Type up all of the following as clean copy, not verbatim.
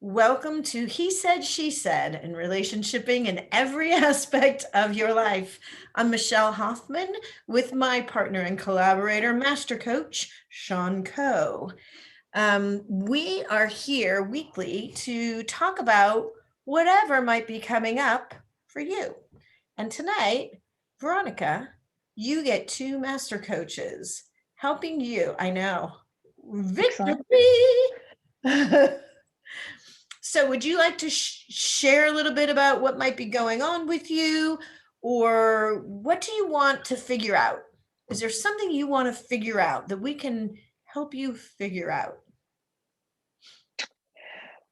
Welcome to He Said, She Said in relationshiping in every aspect of your life. I'm Michelle Hoffman with my partner and collaborator, Master Coach Sean Coe. We are here weekly to talk about whatever might be coming up for you. And tonight, Veronica, you get two master coaches helping you. I know. Victory! So would you like to share a little bit about what might be going on with you, or what do you want to figure out? Is there something you want to figure out that we can help you figure out?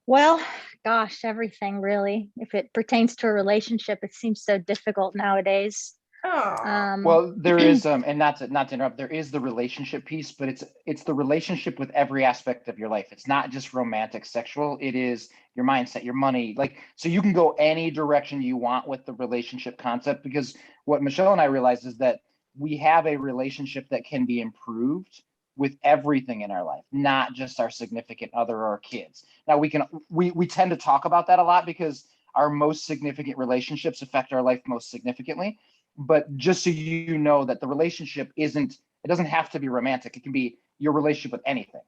Well, gosh, everything really. If it pertains to a relationship, it seems so difficult nowadays. Oh, Well, there is, and not to interrupt, there is the relationship piece, but it's the relationship with every aspect of your life. It's not just romantic, sexual. It is your mindset, your money, like, so you can go any direction you want with the relationship concept, because what Michelle and I realized is that we have a relationship that can be improved with everything in our life, not just our significant other or our kids. Now we tend to talk about that a lot because our most significant relationships affect our life most significantly. But just so you know that the relationship it doesn't have to be romantic. It can be your relationship with anything.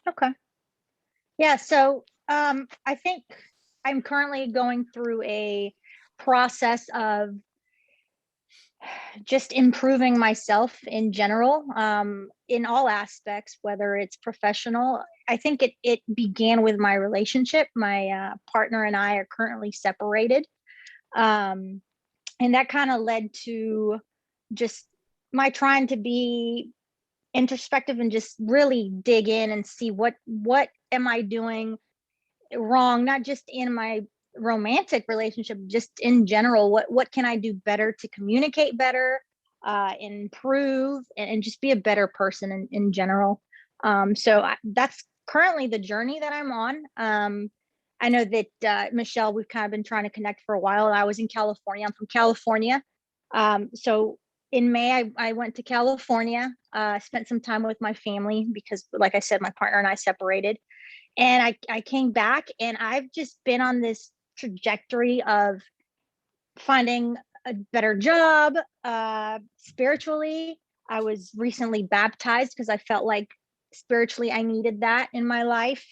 Okay. Yeah. So I think I'm currently going through a process of just improving myself in general, in all aspects, whether it's professional. I think it began with my relationship. My partner and I are currently separated. And that kind of led to just my trying to be introspective and just really dig in and see what am I doing wrong, not just in my romantic relationship, just in general. What can I do better to communicate better, improve, and just be a better person in general. That's currently the journey that I'm on. I know that Michelle, we've kind of been trying to connect for a while. I was in California. I'm from California. So in May, I went to California, spent some time with my family because, like I said, my partner and I separated. And I came back, and I've just been on this trajectory of finding a better job, spiritually. I was recently baptized because I felt like spiritually I needed that in my life,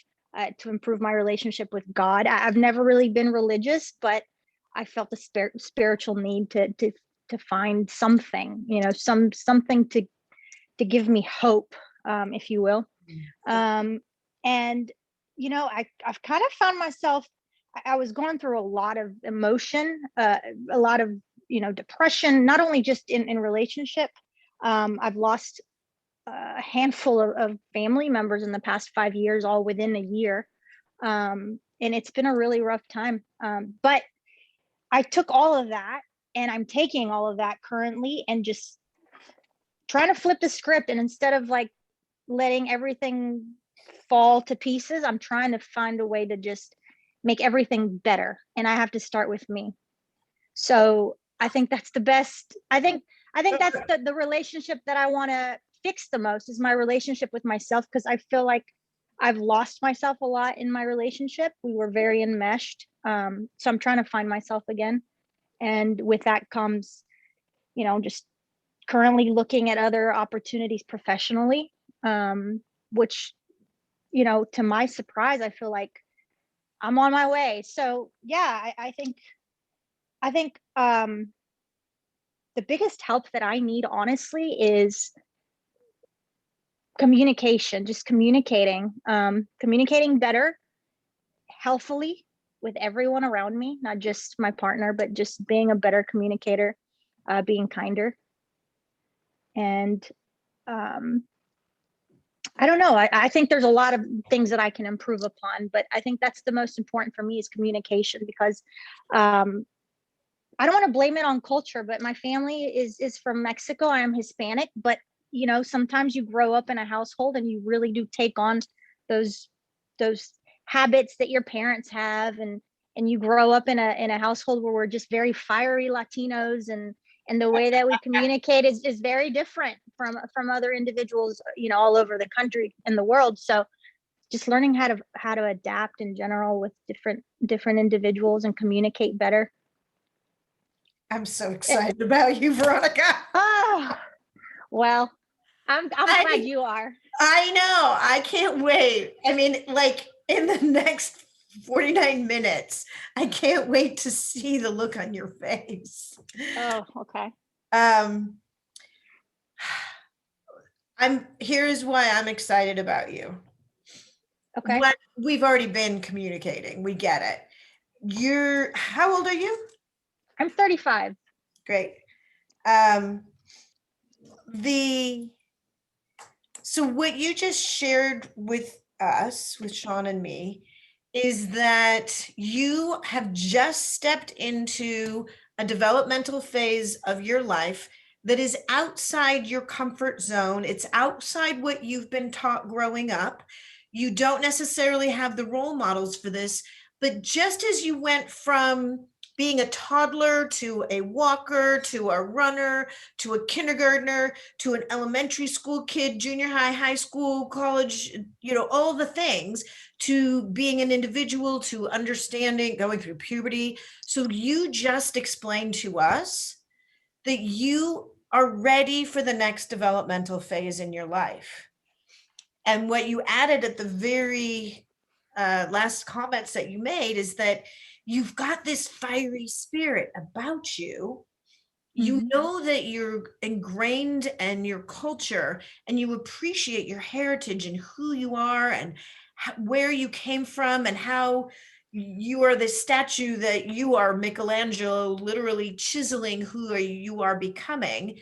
to improve my relationship with God. I've never really been religious, but I felt the spiritual need to find something, something to give me hope, if you will. And I've kind of found myself. I was going through a lot of emotion, a lot of depression, not only just in relationship. I've lost a handful of family members in the past 5 years, all within a year. And it's been a really rough time. But I took all of that, and I'm taking all of that currently and just trying to flip the script. And instead of like letting everything fall to pieces, I'm trying to find a way to just make everything better. And I have to start with me. So I think that's the best. I think that's the relationship that I want to fix the most, is my relationship with myself, because I feel like I've lost myself a lot in my relationship. We were very enmeshed. So I'm trying to find myself again. And with that comes, just currently looking at other opportunities professionally, which, to my surprise, I feel like I'm on my way. So yeah, I think the biggest help that I need, honestly, is communication, just communicating better, healthfully, with everyone around me, not just my partner, but just being a better communicator, being kinder. And I don't know. I think there's a lot of things that I can improve upon, but I think that's the most important for me, is communication, because I don't want to blame it on culture, but my family is from Mexico. I am Hispanic, but sometimes you grow up in a household and you really do take on those habits that your parents have, and you grow up in a household where we're just very fiery Latinos, and the way that we communicate is very different from other individuals, all over the country and the world. So just learning how to adapt in general with different individuals and communicate better. I'm so excited about you, Veronica. Oh, well, I'm glad I you are. I know. I can't wait. I mean, like in the next 49 minutes, I can't wait to see the look on your face. Oh, okay. Um, here's why I'm excited about you. Okay. What we've already been communicating, we get it. How old are you? I'm 35. Great. Um, so what you just shared with us, with Sean and me, is that you have just stepped into a developmental phase of your life that is outside your comfort zone. It's outside what you've been taught growing up. You don't necessarily have the role models for this, but just as you went from being a toddler to a walker to a runner to a kindergartner to an elementary school kid, junior high, high school, college, all the things, to being an individual, to understanding, going through puberty. So you just explained to us that you are ready for the next developmental phase in your life. And what you added at the very last comments that you made is that you've got this fiery spirit about you. You know that you're ingrained in your culture and you appreciate your heritage and who you are and where you came from and how you are the statue that you are, Michelangelo, literally chiseling who you are becoming.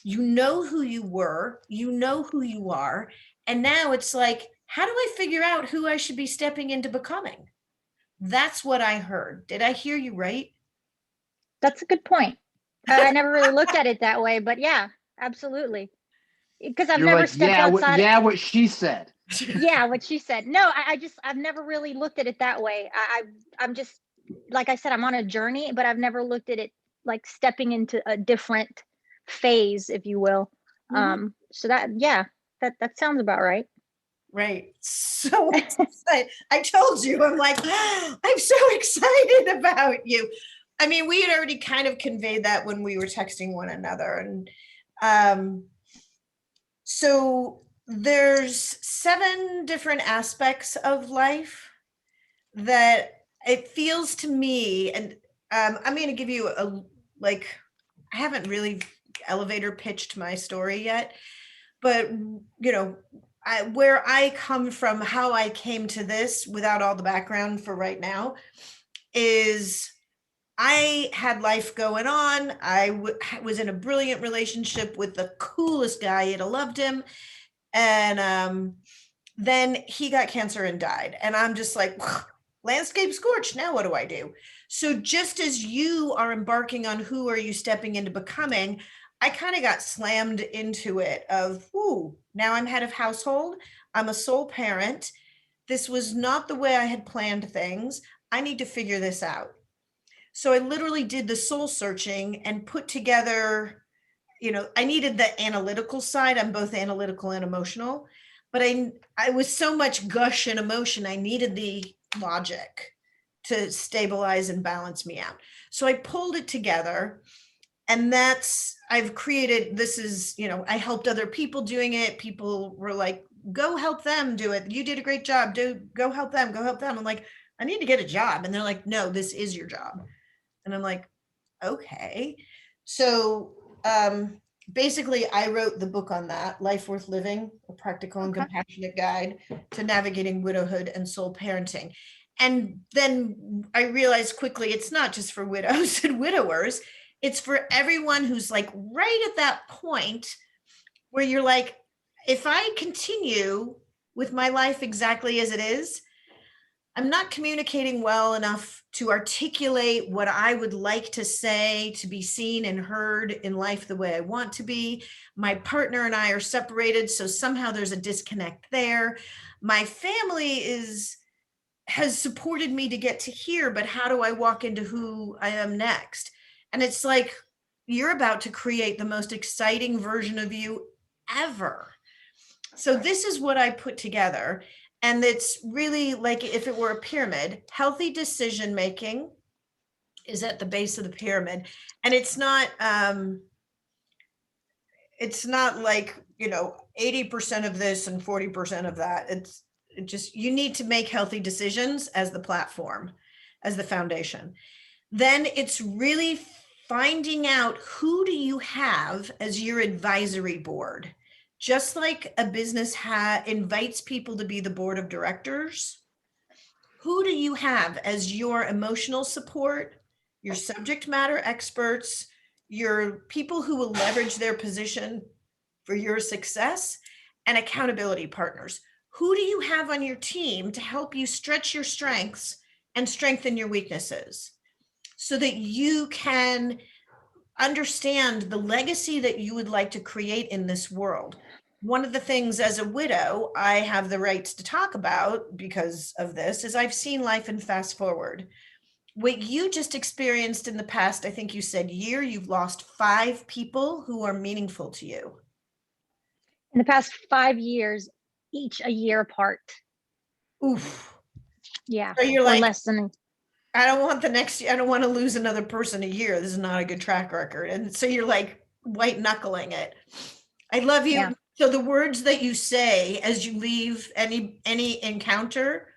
You know who you were, you know who you are. And now it's like, how do I figure out who I should be stepping into becoming? That's what I heard. Did I hear you right? That's a good point. I never really looked at it that way, but yeah, absolutely. Because I've You're never like, stepped yeah, outside. yeah, what she said. Yeah, what she said. No, I've never really looked at it that way. I'm just, like I said, I'm on a journey, but I've never looked at it like stepping into a different phase, if you will. Mhm. So that, yeah, that sounds about right. Right. So excited. I told you, I'm like, I'm so excited about you. I mean, we had already kind of conveyed that when we were texting one another. And um, so there's 7 different aspects of life that it feels to me, and I'm going to give you like, I haven't really elevator pitched my story yet, but where I come from, how I came to this without all the background for right now is I had life going on. I was in a brilliant relationship with the coolest guy. You'd have loved him. And then he got cancer and died. And I'm just like, landscape scorched. Now what do I do? So just as you are embarking on who are you stepping into becoming, I kind of got slammed into it of, ooh, now I'm head of household. I'm a sole parent. This was not the way I had planned things. I need to figure this out. So I literally did the soul searching and put together, I needed the analytical side. I'm both analytical and emotional, but I was so much gush and emotion. I needed the logic to stabilize and balance me out. So I pulled it together, and I've created, this is, I helped other people doing it. People were like, go help them do it. You did a great job. Go help them, go help them. I'm like, I need to get a job. And they're like, no, this is your job. And I'm like, okay. So basically, I wrote the book on that, Life Worth Living, a practical and Okay. compassionate guide to navigating widowhood and soul parenting. And then I realized quickly, it's not just for widows and widowers, it's for everyone who's like right at that point where you're like, if I continue with my life exactly as it is, I'm not communicating well enough to articulate what I would like to say, to be seen and heard in life the way I want to be. My partner and I are separated, so somehow there's a disconnect there. My family has supported me to get to here, but how do I walk into who I am next? And it's like, you're about to create the most exciting version of you ever. So this is what I put together. And it's really like if it were a pyramid, healthy decision making is at the base of the pyramid. And it's not like, 80% of this and 40% of that. It just, you need to make healthy decisions as the platform, as the foundation. Then it's really finding out who do you have as your advisory board. Just like a business invites people to be the board of directors, who do you have as your emotional support, your subject matter experts, your people who will leverage their position for your success, and accountability partners? Who do you have on your team to help you stretch your strengths and strengthen your weaknesses so that you can understand the legacy that you would like to create in this world? One of the things as a widow I have the rights to talk about because of this is I've seen life in fast forward. What you just experienced in the past, I think you said year, you've lost 5 people who are meaningful to you. In the past 5 years, each a year apart. Oof. Yeah. So you're Or like, less than. I don't want to lose another person a year. This is not a good track record. And so you're like white knuckling it. I love you. Yeah. So the words that you say as you leave any encounter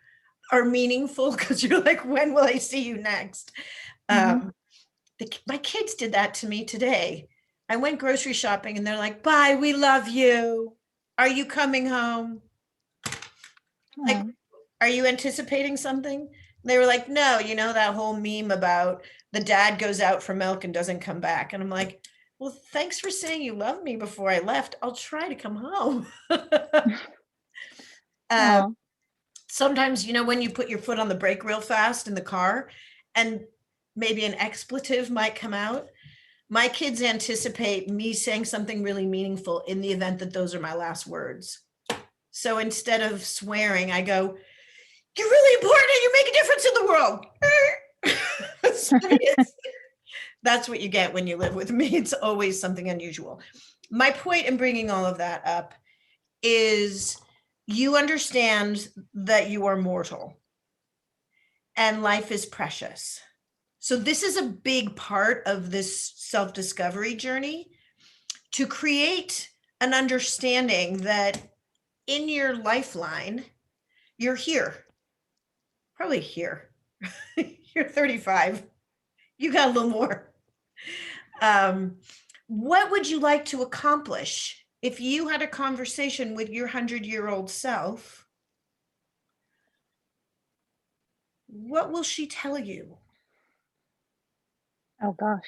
are meaningful because you're like, when will I see you next? Mhm. My kids did that to me today. I went grocery shopping and they're like, bye, we love you. Are you coming home? Like, Oh. are you anticipating something? They were like, no, that whole meme about the dad goes out for milk and doesn't come back. And I'm like, well, thanks for saying you love me before I left. I'll try to come home. uh, Oh. Sometimes, when you put your foot on the brake real fast in the car and maybe an expletive might come out, my kids anticipate me saying something really meaningful in the event that those are my last words. So instead of swearing, I go, you're really important and you make a difference in the world. So that's what you get when you live with me. It's always something unusual. My point in bringing all of that up is you understand that you are mortal and life is precious. So this is a big part of this self-discovery journey, to create an understanding that in your lifeline, you're here, probably here. You're 35. You got a little more. What would you like to accomplish if you had a conversation with your 100-year-old self? What will she tell you? Oh gosh.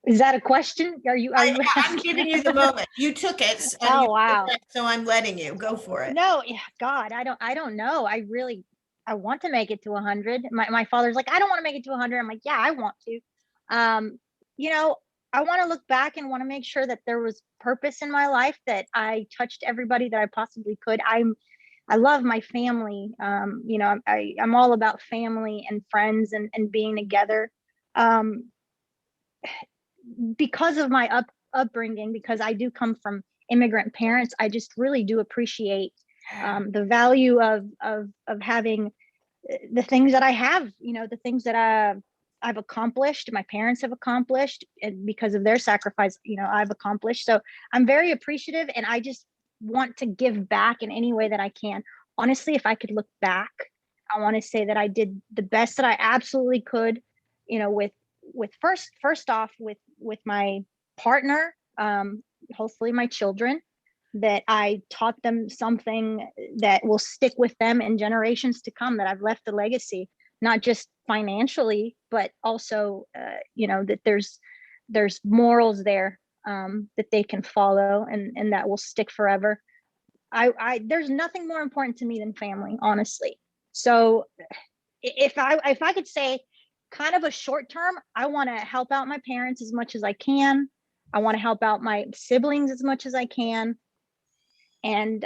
Is that a question? Are you I'm asking? giving you the moment. You took it, and Oh wow. so I'm letting you go for it. No, yeah, God, I don't know. I want to make it to 100. My father's like, I don't want to make it to 100. I'm like, yeah, I want to. Um, you know, I want to look back and want to make sure that there was purpose in my life, that I touched everybody that I possibly could. I love my family. I'm all about family and friends and being together. Um, because of my upbringing, because I do come from immigrant parents, I just really do appreciate the value of having the things that I have, the things that I've accomplished, my parents have accomplished, and because of their sacrifice, I've accomplished. So I'm very appreciative, and I just want to give back in any way that I can. Honestly, if I could look back, I want to say that I did the best that I absolutely could, with first off with my partner, hopefully my children, that I taught them something that will stick with them in generations to come, that I've left a legacy, not just financially, but also, that there's morals there, that they can follow, and that will stick forever. There's nothing more important to me than family, honestly. So if I could say kind of a short term, I want to help out my parents as much as I can. I want to help out my siblings as much as I can, and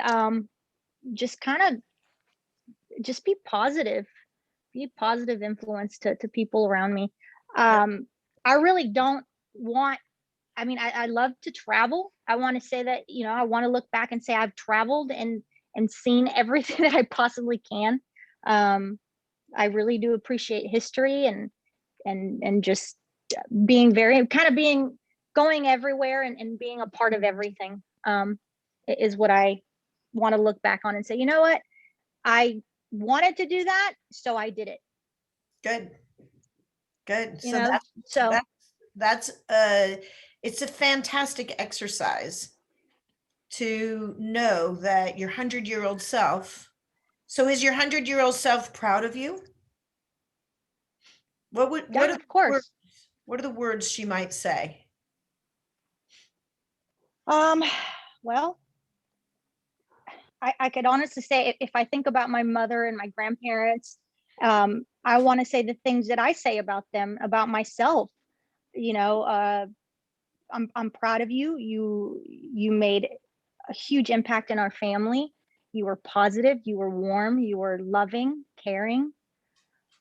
just kind of just be a positive influence to people around me. I really don't want I mean, I love to travel. I want to say that, you know, I want to look back and say I've traveled and seen everything that I possibly can. Um, I really do appreciate history and just being very kind of being going everywhere and being a part of everything. Is what I want to look back on and say, you know what? I wanted to do that, so I did it. Good. Good. You So know, so that's it's a fantastic exercise to know that your 100-year-old self. So is your 100-year-old self proud of you? yeah, of course. What are the words she might say? Um, well, I could honestly say if I think about my mother and my grandparents, I want to say the things that I say about them, about myself. You know, I'm proud of you. You made a huge impact in our family. You were positive. You were warm. You were loving, caring.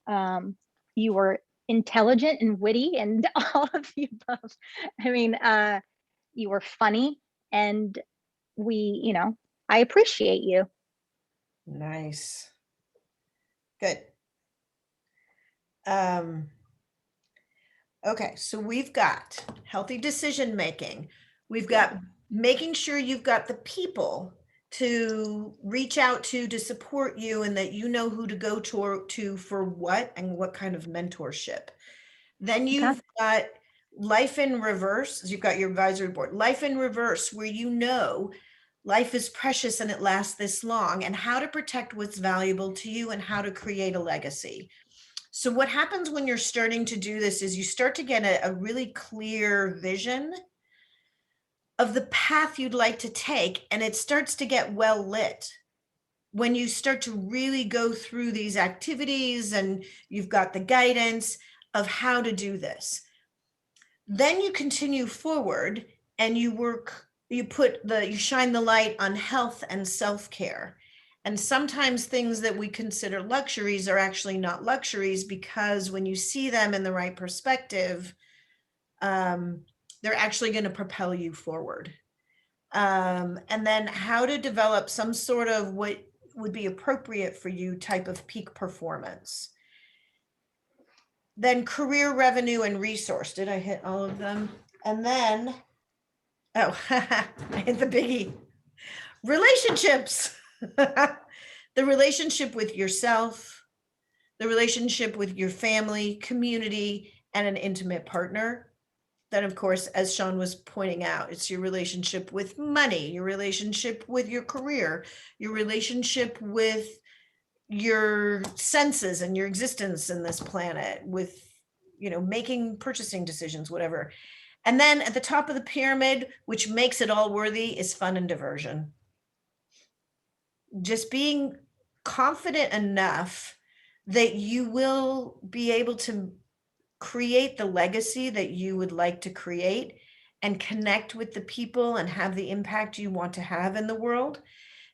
Um, you were intelligent and witty, and all of the above. I mean, you were funny, and you know, I appreciate you. Nice. Good. Um, okay, so we've got healthy decision making. We've got making sure you've got the people to reach out to support you and that you know who to go to for what and what kind of mentorship. Then Okay. you've got life in reverse. You've got your advisory board, life in reverse, where you know life is precious and it lasts this long, and how to protect what's valuable to you and how to create a legacy. So what happens when you're starting to do this is you start to get a really clear vision of the path you'd like to take, and it starts to get well lit when you start to really go through these activities and you've got the guidance of how to do this. Then you continue forward and you shine the light on health and self-care. And sometimes things that we consider luxuries are actually not luxuries, because when you see them in the right perspective, they're actually going to propel you forward. And then how to develop some sort of what would be appropriate for you type of peak performance. Then career, revenue, and resource. Did I hit all of them? And then, oh, I hit the biggie. Relationships. The relationship with yourself, the relationship with your family, community, and an intimate partner. Then, of course, as Sean was pointing out, it's your relationship with money, your relationship with your career, your relationship with your senses and your existence in this planet, with, you know, making purchasing decisions, whatever. And then at the top of the pyramid, which makes it all worthy, is fun and diversion. Just being confident enough that you will be able to create the legacy that you would like to create and connect with the people and have the impact you want to have in the world.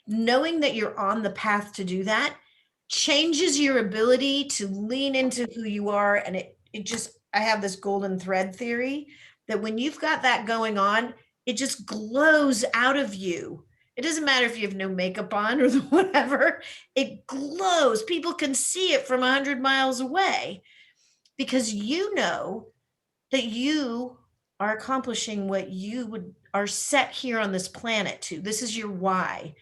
Knowing that you're on the path to do that changes your ability to lean into who you are. And it just, I have this golden thread theory that when you've got that going on, it just glows out of you. It doesn't matter if you have no makeup on or whatever, it glows. People can see it from 100 miles away, because you know that you are accomplishing what are set here on this planet to. This is your why.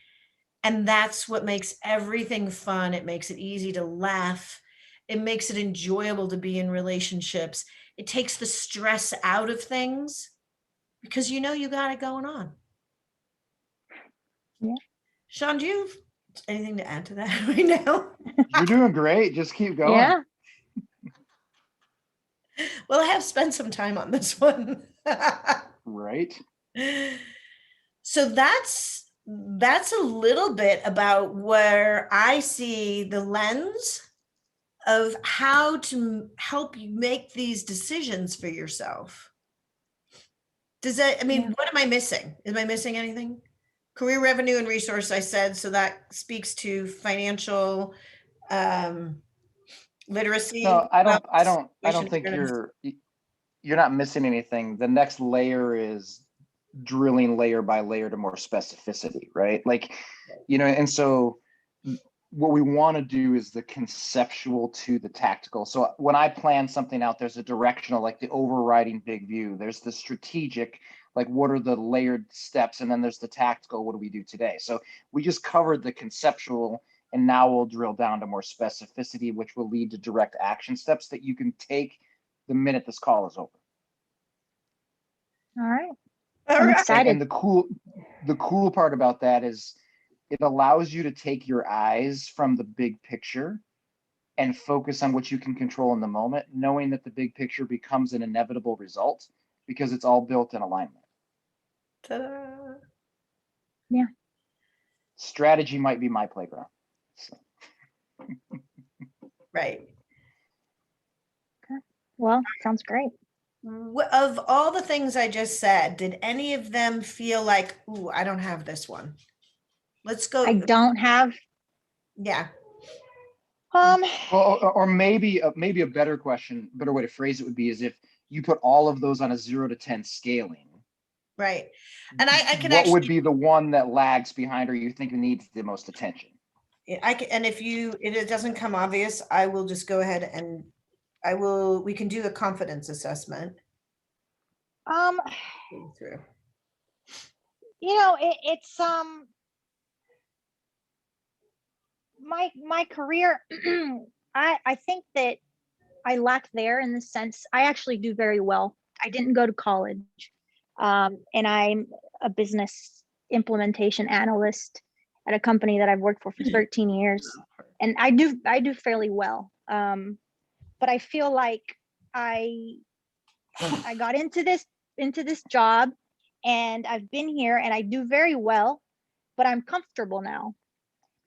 And that's what makes everything fun. It makes it easy to laugh. It makes it enjoyable to be in relationships. It takes the stress out of things because you know you got it going on. Yeah. Sean, do you have anything to add to that right now? You're doing great. Just keep going. Yeah. Well, I have spent some time on this one. Right. So that's a little bit about where I see the lens of how to help you make these decisions for yourself. Does that, I mean, Yeah. what am I missing? Am I missing anything? Career, revenue, and resource, I said, so that speaks to financial literacy. No, I don't situation think awareness. you're not missing anything. The next layer is drilling layer by layer to more specificity, right? Like, and so what we want to do is the conceptual to the tactical. So when I plan something out, there's a directional, like the overriding big view. There's the strategic, like what are the layered steps? And then there's the tactical, what do we do today? So we just covered the conceptual, and now we'll drill down to more specificity, which will lead to direct action steps that you can take the minute this call is over. All right. All I'm right. excited. And the cool part about that is it allows you to take your eyes from the big picture and focus on what you can control in the moment, knowing that the big picture becomes an inevitable result because it's all built in alignment. Ta-da. Yeah. Strategy might be my playground. So. Right. Well, sounds great. Of all the things I just said, did any of them feel like, ooh, I don't have this one? Let's go. I don't have, Yeah. Well, or maybe a better way to phrase it would be is if you put all of those on a 0 to 10 scaling. Right. And I can what actually, would be the one that lags behind or you think needs the most attention? I can, and if it doesn't come obvious, I will just go ahead and we can do a confidence assessment. Through. it's my career. I think that I lack there in the sense I actually do very well. I didn't go to college, and I'm a business implementation analyst at a company that I've worked for 13 years, and I do fairly well. But I feel like I got into this job, and I've been here, and I do very well, but I'm comfortable now.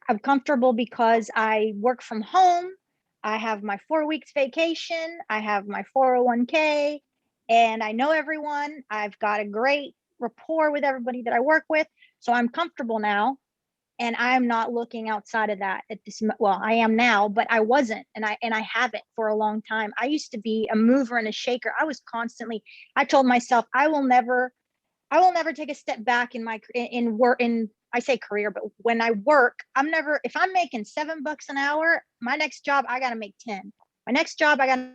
I'm comfortable because I work from home. I have my 4 weeks vacation. I have my 401k, and I know everyone. I've got a great rapport with everybody that I work with. So I'm comfortable now, and I'm not looking outside of that at this. Well, I am now, but I wasn't, and I haven't for a long time. I used to be a mover and a shaker. I told myself I will never take a step back in my work. I say career, but when I work, if I'm making $7 an hour, my next job, I got to make 10. My next job, I got to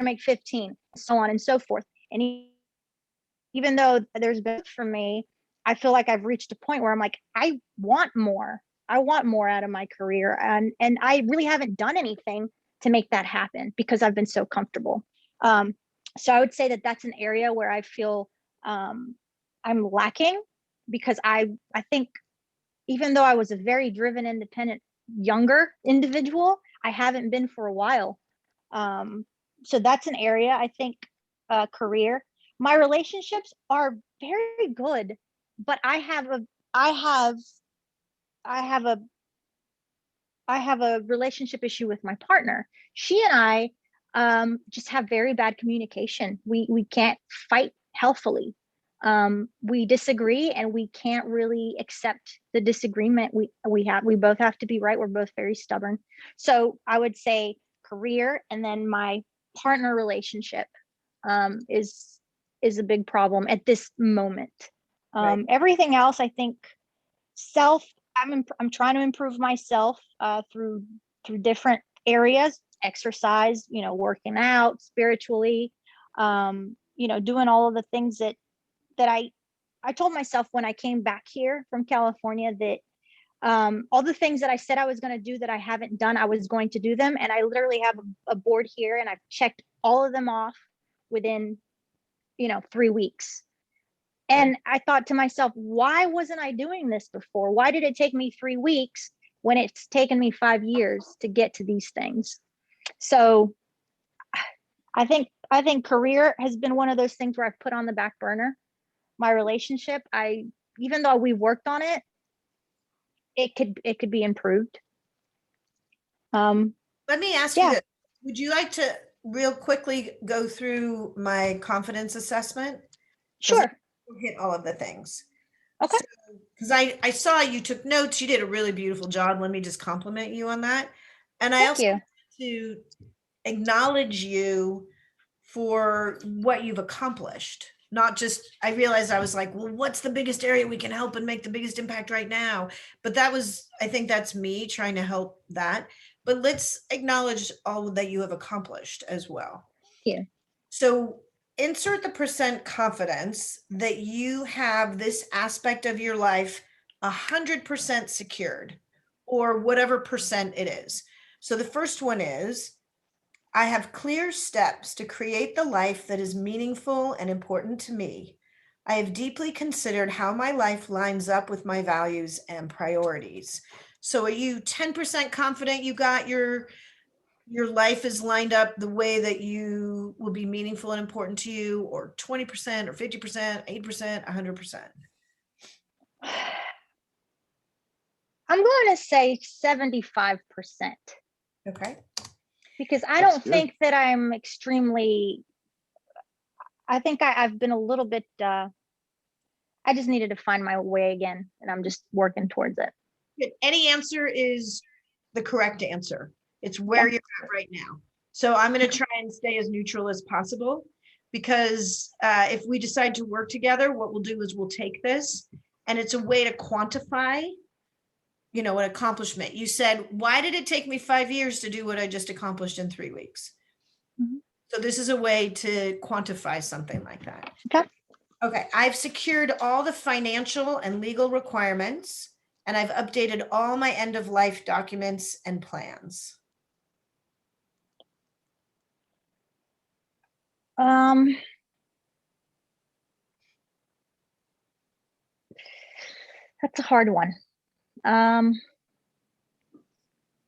make 15, so on and so forth. And even though there's been for me, I feel like I've reached a point where I'm like, I want more. I want more out of my career. And I really haven't done anything to make that happen because I've been so comfortable. So I would say that that's an area where I feel I'm lacking, because I think even though I was a very driven, independent, younger individual, I haven't been for a while. So that's an area I think. Career. My relationships are very good, but I have a relationship issue with my partner. She and I just have very bad communication. We can't fight healthfully. We disagree, and we can't really accept the disagreement we have. We both have to be right. We're both very stubborn. So I would say career, and then my partner relationship is a big problem at this moment. Right. Everything else, I think, I'm trying to improve myself through different areas, exercise, working out, spiritually, doing all of the things that I told myself when I came back here from California that all the things that I said I was going to do that I haven't done, I was going to do them. And I literally have a board here, and I've checked all of them off within 3 weeks. And I thought to myself, why wasn't I doing this before? Why did it take me 3 weeks when it's taken me 5 years to get to these things? So I think career has been one of those things where I've put on the back burner. My relationship, even though we worked on it, it could be improved. Let me ask you this. Would you like to real quickly go through my confidence assessment? Sure. Hit all of the things. Okay. Because I saw you took notes. You did a really beautiful job. Let me just compliment you on that. And I Thank also you. want to acknowledge you for what you've accomplished. Not just, I realized I was like, well, what's the biggest area we can help and make the biggest impact right now? But that was, I think that's me trying to help that. But let's acknowledge all that you have accomplished as well. Yeah. So insert the percent confidence that you have this aspect of your life 100% secured, or whatever percent it is. So the first one is, I have clear steps to create the life that is meaningful and important to me. I have deeply considered how my life lines up with my values and priorities. So are you 10% confident you got your life is lined up the way that you will be meaningful and important to you, or 20% or 50%, 8%, 100%? I'm going to say 75%, Okay. because I That's don't good. think that I'm extremely, I think I've been a little bit, I just needed to find my way again, and I'm just working towards it. Good. Any answer is the correct answer. It's where Okay. you're at right now. So I'm going to try and stay as neutral as possible, because if we decide to work together, what we'll do is we'll take this, and it's a way to quantify, an accomplishment. You said, why did it take me 5 years to do what I just accomplished in 3 weeks? Mhm. So this is a way to quantify something like that. Okay. Okay, I've secured all the financial and legal requirements, and I've updated all my end of life documents and plans. That's a hard one. I'm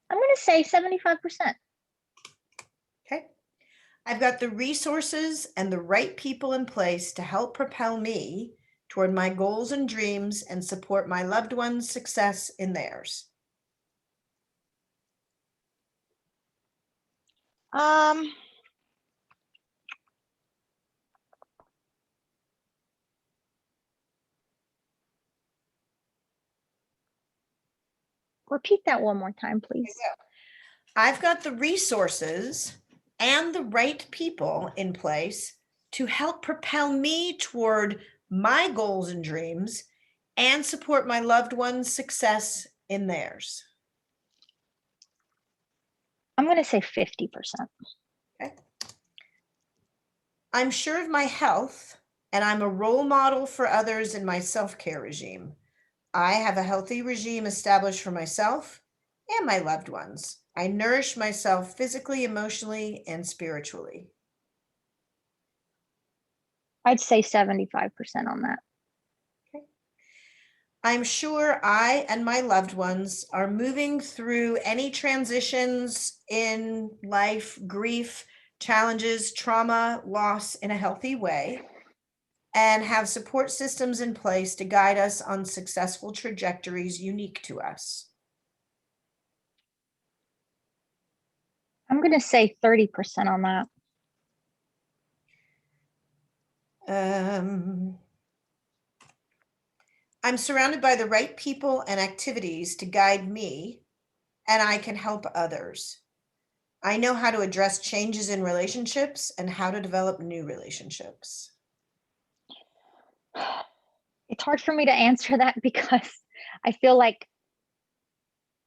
going to say 75%. Okay. I've got the resources and the right people in place to help propel me toward my goals and dreams and support my loved ones' success in theirs. Repeat that one more time, please. I've got the resources and the right people in place to help propel me toward my goals and dreams and support my loved ones' success in theirs. I'm going to say 50%. Okay. I'm sure of my health, and I'm a role model for others in my self-care regime. I have a healthy regime established for myself and my loved ones. I nourish myself physically, emotionally, and spiritually. I'd say 75% on that. I'm sure I and my loved ones are moving through any transitions in life, grief, challenges, trauma, loss in a healthy way, and have support systems in place to guide us on successful trajectories unique to us. I'm going to say 30% on that. I'm surrounded by the right people and activities to guide me, and I can help others. I know how to address changes in relationships and how to develop new relationships. It's hard for me to answer that because I feel like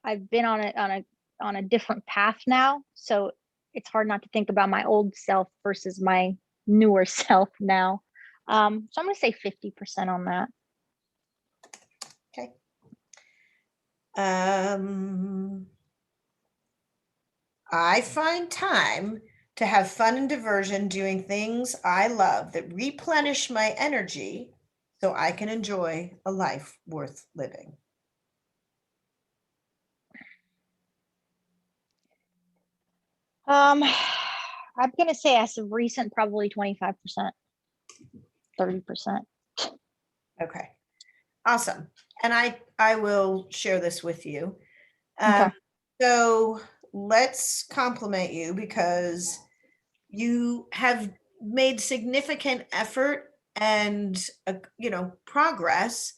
I've been on a different path now. So it's hard not to think about my old self versus my newer self now. So I'm going to say 50% on that. Okay. I find time to have fun and diversion doing things I love that replenish my energy so I can enjoy a life worth living. I'm going to say as of recent, probably 25%, 30%. Okay. Awesome. And I will share this with you. Okay. So let's compliment you, because you have made significant effort and progress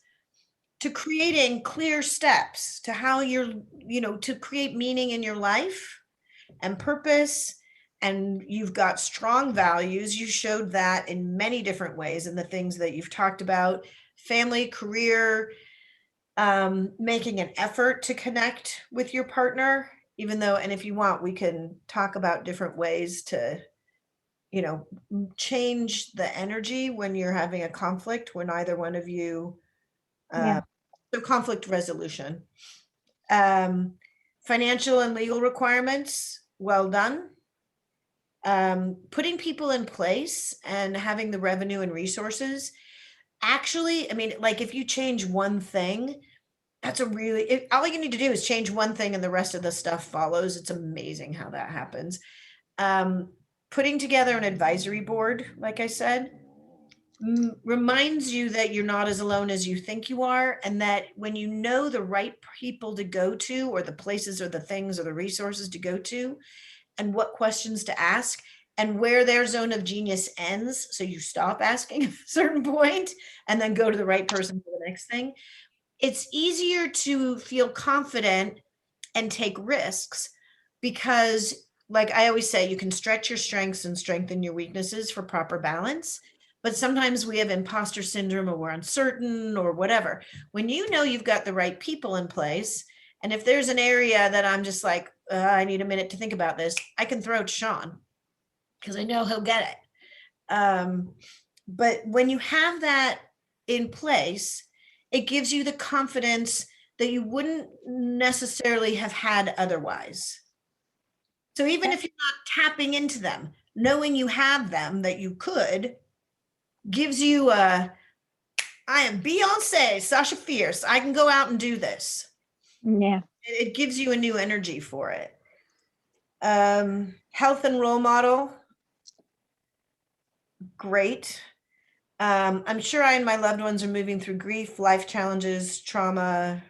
to creating clear steps to how you're to create meaning in your life and purpose and you've got strong values. You showed that in many different ways in the things that you've talked about: family, career, making an effort to connect with your partner, even though, and if you want, we can talk about different ways to, change the energy when you're having a conflict, when either one of you, Yeah. so conflict resolution. Um, Financial and legal requirements, well done. Putting people in place and having the revenue and resources. Actually, I mean, like if you change one thing, that's a really, all you need to do is change one thing and the rest of the stuff follows. It's amazing how that happens. Putting together an advisory board, like I said, reminds you that you're not as alone as you think you are, and that when you know the right people to go to, or the places or the things or the resources to go to, and what questions to ask, and where their zone of genius ends, so you stop asking at a certain point and then go to the right person for the next thing, it's easier to feel confident and take risks, because, like I always say, you can stretch your strengths and strengthen your weaknesses for proper balance. But sometimes we have imposter syndrome, or we're uncertain, or whatever. When you know you've got the right people in place, and if there's an area that I'm just like, I need a minute to think about this, I can throw it to Sean because I know he'll get it. But when you have that in place, it gives you the confidence that you wouldn't necessarily have had otherwise. So even if you're not tapping into them, knowing you have them, that you could, gives you a, I am Beyonce, Sasha Fierce, I can go out and do this. Yeah. It gives you a new energy for it. Health and role model, great. I'm sure I and my loved ones are moving through grief, life challenges, trauma,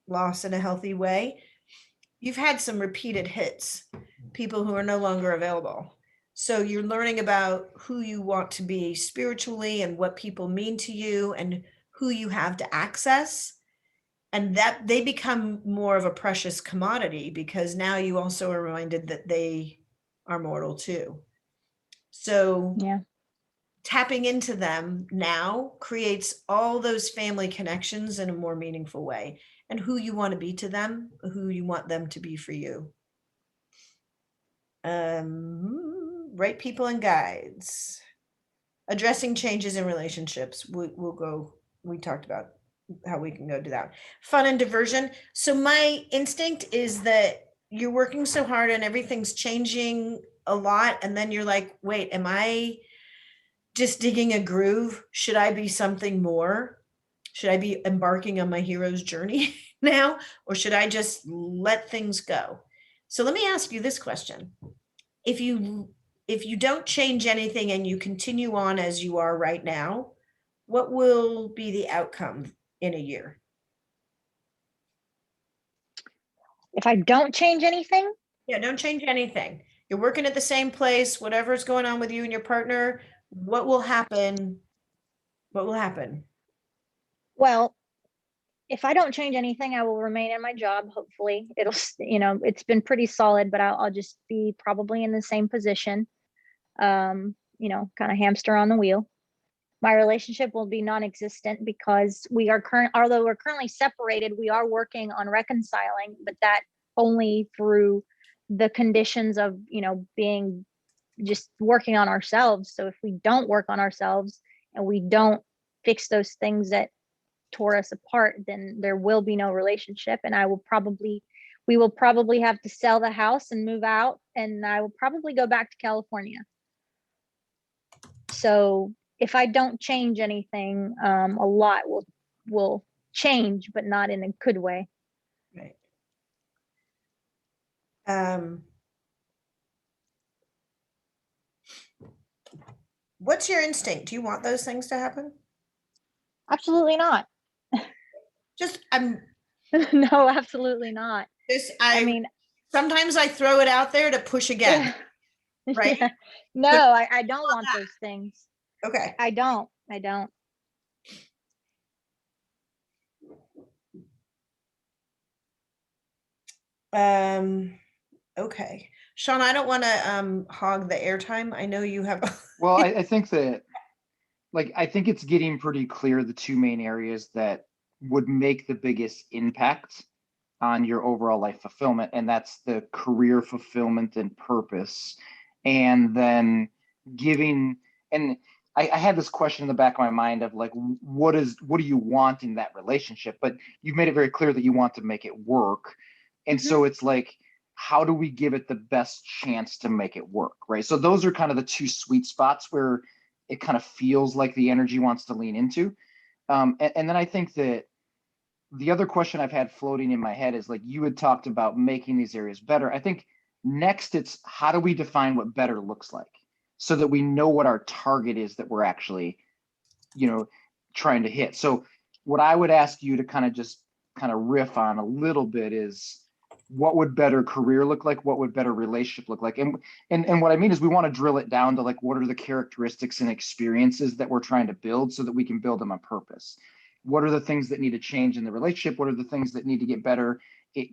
loss in a healthy way. You've had some repeated hits, people who are no longer available. So you're learning about who you want to be spiritually and what people mean to you and who you have to access. And that they become more of a precious commodity, because now you also are reminded that they are mortal too. So Yeah. tapping into them now creates all those family connections in a more meaningful way, and who you want to be to them, who you want them to be for you. Right people and guides. Addressing changes in relationships. We talked about how we can go do that. Fun and diversion. So my instinct is that you're working so hard and everything's changing a lot, and then you're like, wait, am I just digging a groove? Should I be something more? Should I be embarking on my hero's journey now? Or should I just let things go? So let me ask you this question. If you don't change anything and you continue on as you are right now, what will be the outcome in a year? If I don't change anything, Yeah, don't change anything. You're working at the same place, whatever's going on with you and your partner, what will happen? What will happen? well, if I don't change anything, I will remain in my job. Hopefully, it's been pretty solid, but I'll just be probably in the same position. Kind of hamster on the wheel. My relationship will be non-existent because although we're currently separated, we are working on reconciling, but that only through the conditions of, being just working on ourselves. So if we don't work on ourselves and we don't fix those things that tore us apart, then there will be no relationship. And we will probably have to sell the house and move out, and I will probably go back to California. So if I don't change anything, a lot will change, but not in a good way. Right. What's your instinct? Do you want those things to happen? Absolutely not. Just I'm No, absolutely not. just I I mean, sometimes I throw it out there to push again, yeah, right? yeah. No, So I don't want those things. okay. I don't. I don't. Um Okay. Sean, I don't want to hog the airtime. I know you have. Well, I think that, like, I think it's getting pretty clear the two main areas that would make the biggest impact on your overall life fulfillment, and that's the career fulfillment and purpose. And then giving, and I had this question in the back of my mind of like, what do you want in that relationship? But you've made it very clear that you want to make it work. And Mhm. so it's like, how do we give it the best chance to make it work? Right. So those are kind of the two sweet spots where it kind of feels like the energy wants to lean into. And then I think that the other question I've had floating in my head is like you had talked about making these areas better. I think next it's how do we define what better looks like so that we know what our target is that we're actually, you know, trying to hit. So what I would ask you to kind of just kind of riff on a little bit is what would better career look like? What would better relationship look like? And what I mean is we want to drill it down to like what are the characteristics and experiences that we're trying to build so that we can build them on purpose. What are the things that need to change in the relationship? What are the things that need to get better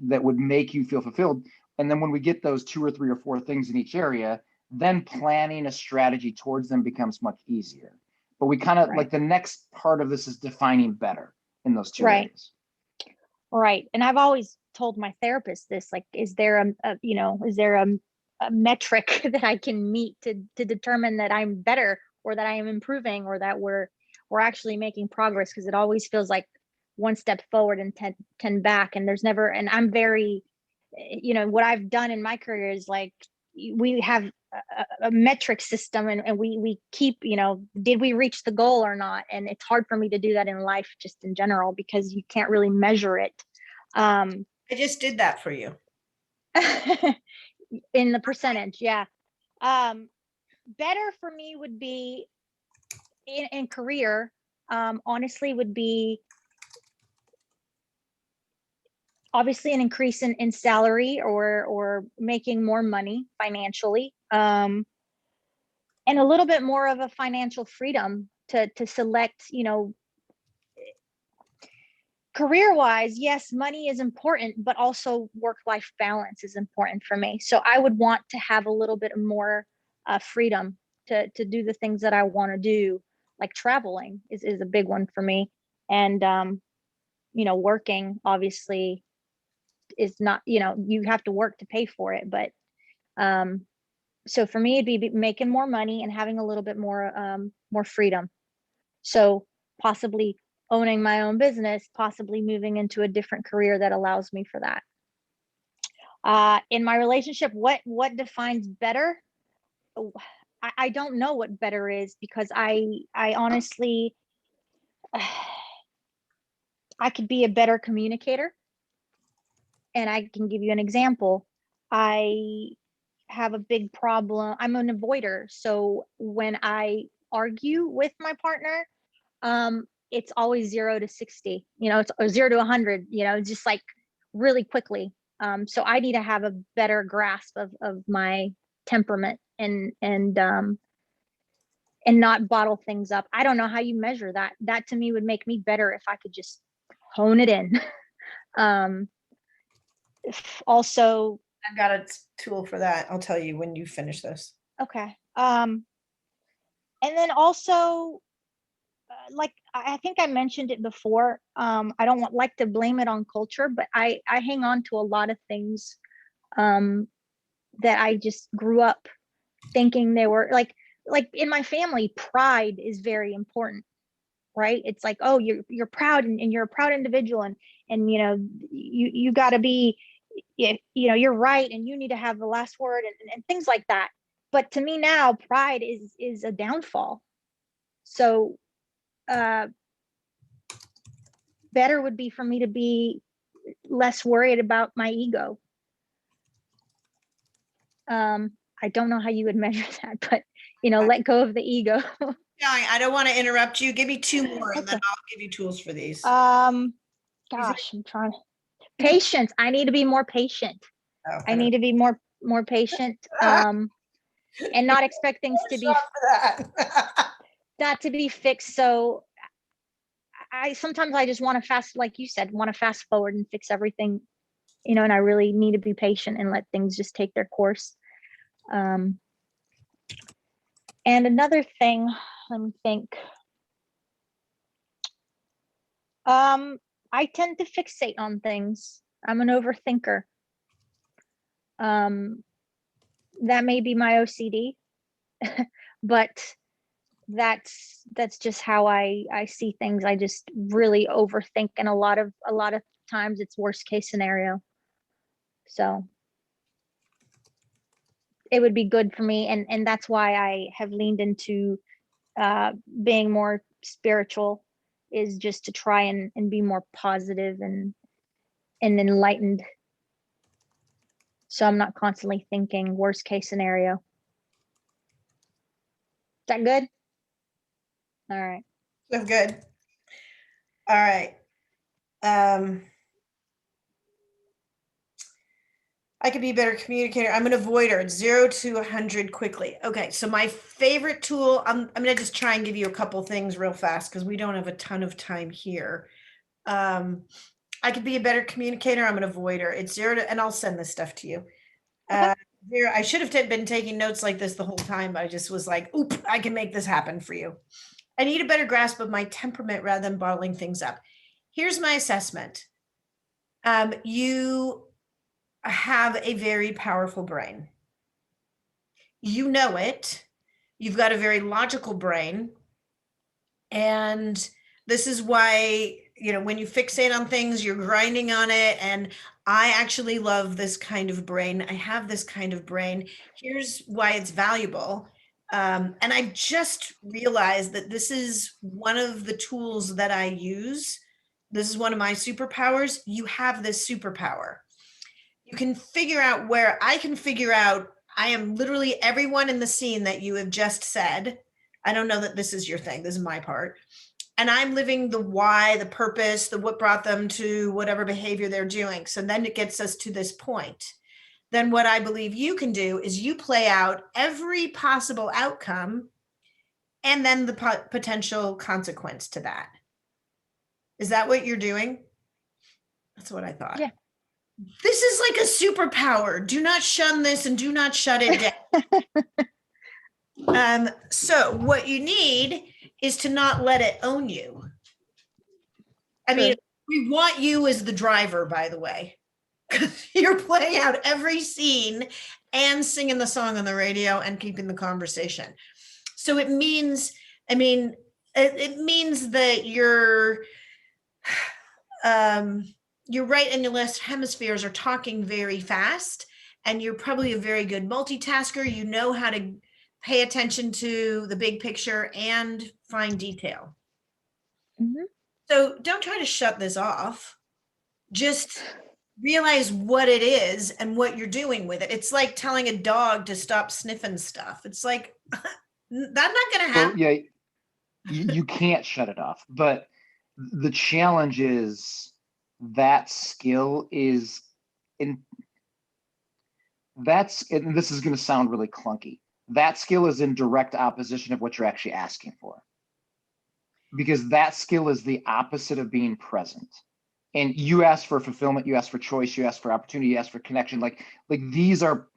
that would make you feel fulfilled? And then when we get those 2 or 3 or 4 things in each area, then planning a strategy towards them becomes much easier. But we kind of Right. like the next part of this is defining better in those two Right. areas. Right. And I've always told my therapist this, like, is there is there a metric that I can meet to determine that I'm better or that I am improving or that we're actually making progress? Because it always feels like one step forward and 10 back. And there's never, and I'm very, what I've done in my career is like, we have a metric system and we keep, did we reach the goal or not? And it's hard for me to do that in life just in general because you can't really measure it. I just did that for you. In the percentage, yeah. Better for me would be in career, honestly, would be obviously an increase in salary or making more money financially. And a little bit more of a financial freedom to select, career wise, yes, money is important, but also work life balance is important for me. So I would want to have a little bit more freedom to do the things that I want to do, like traveling is a big one for me. And working obviously is not, you have to work to pay for it, but um so for me it'd be making more money and having a little bit more freedom. So possibly owning my own business, possibly moving into a different career that allows me for that. In my relationship, what defines better? Oh, I don't know what better is because I honestly I could be a better communicator, and I can give you an example. I have a big problem. I'm an avoider, so when I argue with my partner, it's always 0 to 60, it's or 0 to 100, just like really quickly. So I need to have a better grasp of my temperament and not bottle things up. I don't know how you measure that. That to me would make me better if I could just hone it in. um Also, I've got a tool for that. I'll tell you when you finish this. okay. And then also, like I think I mentioned it before. I don't like to blame it on culture, but I hang on to a lot of things um, that I just grew up thinking they were like in my family. Pride is very important, right? It's like, oh, you're proud and you're a proud individual, and you got to be, you're right, and you need to have the last word and things like that. But to me now, pride is a downfall. So uh better would be for me to be less worried about my ego. I don't know how you would measure that, but let go of the ego. Yeah, I don't want to interrupt you. Give me 2 more and then Okay. I'll give you tools for these. Um, These are- gosh, I'm trying. Patience. I need to be more patient. oh, I need to be more patient. And not expect things to be for that. not to be fixed. So I sometimes I just want to fast, like you said, want to fast forward and fix everything and I really need to be patient and let things just take their course. And another thing, let me think. I tend to fixate on things. I'm an overthinker. That may be my OCD, but that's just how I see things. I just really overthink, and a lot of times it's worst case scenario. So it would be good for me, and that's why I have leaned into being more spiritual, is just to try and be more positive and enlightened, so I'm not constantly thinking worst case scenario. Is that good? All right. That's good. All right. I could be a better communicator. I'm an avoider. 0 to 100 quickly. Okay, so my favorite tool, I'm gonna just try and give you a couple things real fast because we don't have a ton of time here. I could be a better communicator. I'm an avoider. It's 0 to, and I'll send this stuff to you. Okay. I should have been taking notes like this the whole time, but I just was like, oop, I can make this happen for you. I need a better grasp of my temperament rather than bottling things up. Here's my assessment. You have a very powerful brain. You know it. You've got a very logical brain. And this is why, when you fixate on things, you're grinding on it. And I actually love this kind of brain. I have this kind of brain. Here's why it's valuable. And I just realized that this is one of the tools that I use. This is one of my superpowers. You have this superpower. You can figure out where I can figure out I am literally everyone in the scene that you have just said. I don't know that this is your thing. This is my part. And I'm living the why, the purpose, the what brought them to whatever behavior they're doing. So then it gets us to this point. Then what I believe you can do is you play out every possible outcome and then the potential consequence to that. Is that what you're doing? That's what I thought. Yeah. This is like a superpower. Do not shun this and do not shut it down. So what you need is to not let it own you. I mean, we want you as the driver, by the way. You're playing out every scene and singing the song on the radio and keeping the conversation. So it means, it means that you're right and your left hemispheres are talking very fast, and you're probably a very good multitasker. You know how to pay attention to the big picture and fine detail. Mm-hmm. So don't try to shut this off. Just realize what it is and what you're doing with it. It's like telling a dog to stop sniffing stuff. It's like, that's not going to happen. Well, yeah, you can't shut it off. But the challenge is that skill is in that's, and this is going to sound really clunky. That skill is in direct opposition of what you're actually asking for. Because that skill is the opposite of being present. And you ask for fulfillment, you ask for choice, you ask for opportunity, you ask for connection. Like these are,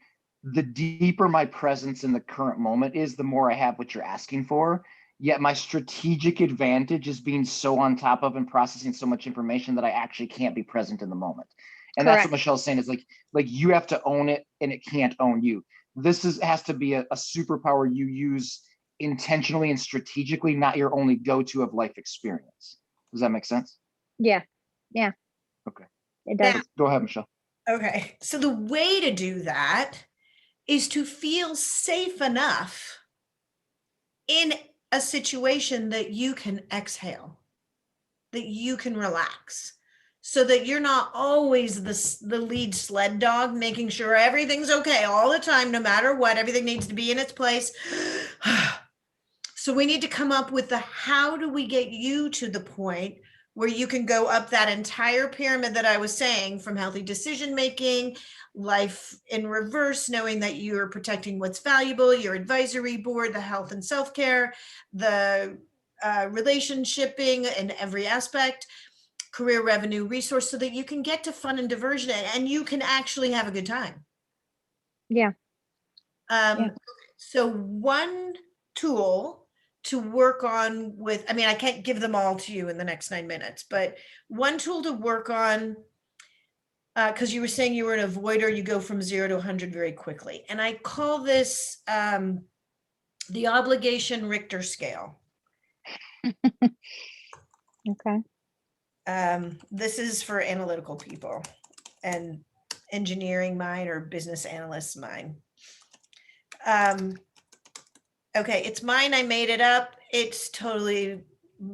the deeper my presence in the current moment is, the more I have what you're asking for. Yet my strategic advantage is being so on top of and processing so much information that I actually can't be present in the moment. And Correct. That's what Michelle's saying, is like you have to own it and it can't own you. This has to be a superpower you use intentionally and strategically, not your only go-to of life experience. Does that make sense? Yeah. Okay. It does. Go ahead, Michelle. Okay. So the way to do that is to feel safe enough in a situation that you can exhale, that you can relax, so that you're not always the lead sled dog, making sure everything's okay all the time, no matter what, everything needs to be in its place. So we need to come up with how do we get you to the point where you can go up that entire pyramid that I was saying, from healthy decision-making, life in reverse, knowing that you're protecting what's valuable, your advisory board, the health and self-care, the relationshiping in every aspect, career revenue resource so that you can get to fun and diversion and you can actually have a good time. Yeah. Yeah. So one tool to work on with, I mean, I can't give them all to you in the next 9 minutes, but one tool to work on, because you were saying you were an avoider, you go from 0 to 100 very quickly. And I call this the obligation Richter scale. Okay. This is for analytical people and engineering mind or business analysts mind. Okay, it's mine. I made it up. It's totally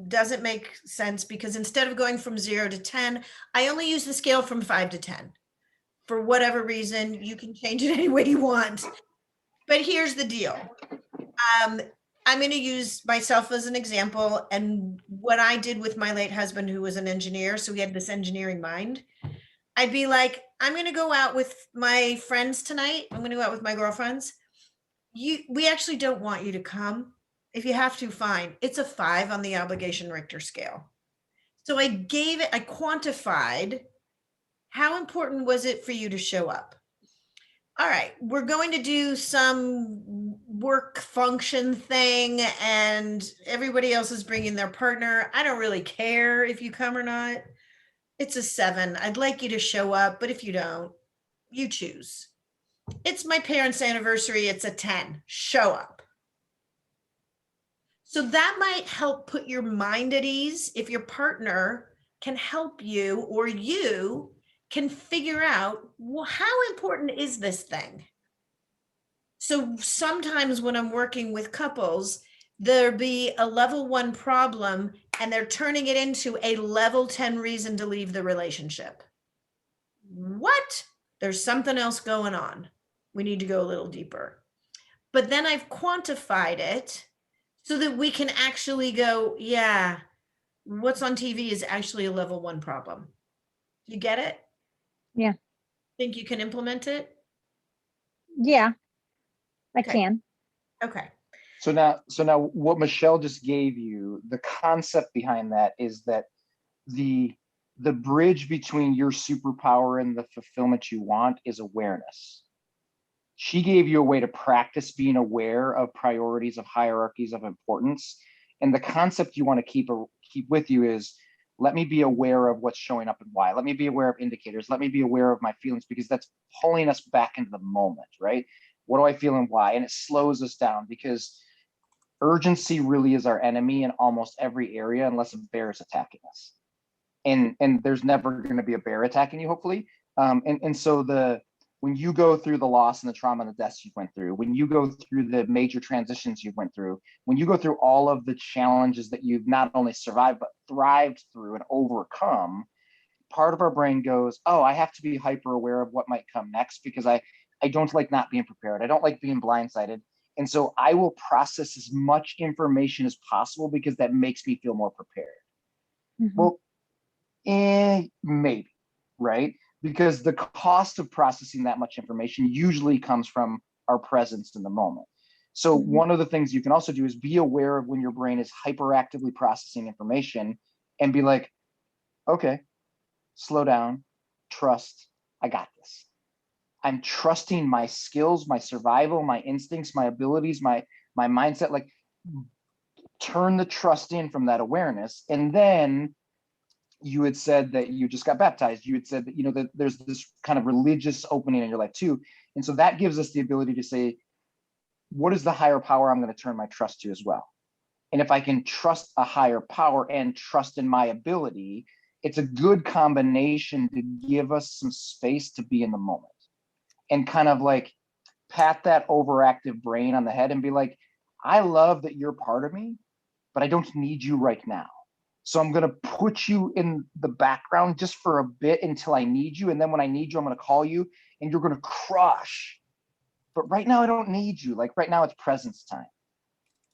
doesn't make sense because instead of going from 0 to 10, I only use the scale from 5 to 10. For whatever reason, you can change it any way you want. But here's the deal. I'm going to use myself as an example and what I did with my late husband, who was an engineer. So he had this engineering mind. I'd be like, I'm going to go out with my friends tonight. I'm going to go out with my girlfriends. We actually don't want you to come. If you have to, fine. It's a 5 on the obligation Richter scale. So I quantified how important was it for you to show up? All right, we're going to do some work function thing and everybody else is bringing their partner. I don't really care if you come or not. It's a 7. I'd like you to show up, but if you don't, you choose. It's my parents' anniversary. It's a 10. Show up. So that might help put your mind at ease if your partner can help you or you can figure out, well, how important is this thing? So sometimes when I'm working with couples, there'll be a level 1 problem and they're turning it into a level 10 reason to leave the relationship. What? There's something else going on. We need to go a little deeper. But then I've quantified it so that we can actually go, yeah, what's on TV is actually a level 1 problem. You get it? Yeah. Think you can implement it? Yeah. I Okay. can. Okay. So now what Michelle just gave you, the concept behind that is that the bridge between your superpower and the fulfillment you want is awareness. She gave you a way to practice being aware of priorities, of hierarchies of importance. And the concept you want to keep with you is, let me be aware of what's showing up and why. Let me be aware of indicators. Let me be aware of my feelings, because that's pulling us back into the moment, right? What do I feel and why? And it slows us down because urgency really is our enemy in almost every area, unless a bear is attacking us. And there's never going to be a bear attacking you, hopefully. And so when you go through the loss and the trauma and the deaths you went through, when you go through the major transitions you went through, when you go through all of the challenges that you've not only survived but thrived through and overcome, part of our brain goes, oh, I have to be hyper aware of what might come next because I don't like not being prepared. I don't like being blindsided. And so I will process as much information as possible because that makes me feel more prepared. Mhm. Well, maybe, right? Because the cost of processing that much information usually comes from our presence in the moment. So Mhm. one of the things you can also do is be aware of when your brain is hyperactively processing information and be like, okay, slow down, trust, I got this. I'm trusting my skills, my survival, my instincts, my abilities, my mindset. Like, turn the trust in from that awareness. And then you had said that you just got baptized. You had said that, that there's this kind of religious opening in your life too. And so that gives us the ability to say, what is the higher power I'm going to turn my trust to as well? And if I can trust a higher power and trust in my ability, it's a good combination to give us some space to be in the moment and kind of like pat that overactive brain on the head and be like, I love that you're part of me, but I don't need you right now. So I'm going to put you in the background just for a bit until I need you. And then when I need you, I'm going to call you and you're going to crush. But right now, I don't need you. Like right now, it's presence time.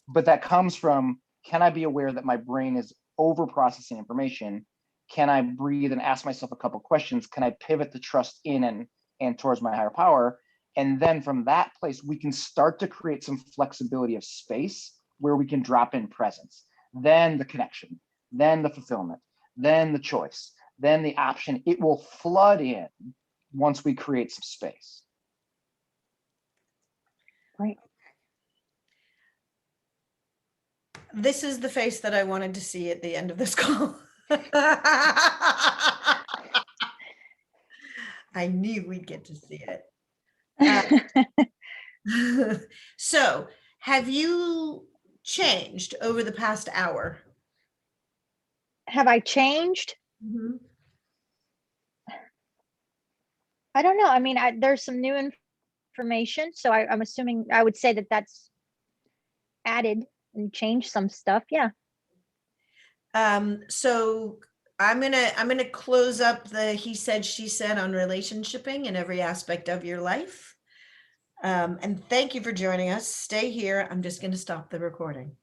But that comes from, can I be aware that my brain is over processing information? Can I breathe and ask myself a couple questions? Can I pivot the trust in and towards my higher power? And then from that place, we can start to create some flexibility of space where we can drop in presence. Then the connection, then the fulfillment, then the choice, then the option, it will flood in once we create some space. Right. This is the face that I wanted to see at the end of this call. I knew we'd get to see it. So, have you changed over the past hour? Have I changed? Mhm. I don't know. I mean, there's some new information, so I'm assuming I would say that that's added and changed some stuff. Yeah. So I'm gonna close up the he said, she said on relationshiping in every aspect of your life. And thank you for joining us. Stay here. I'm just gonna stop the recording.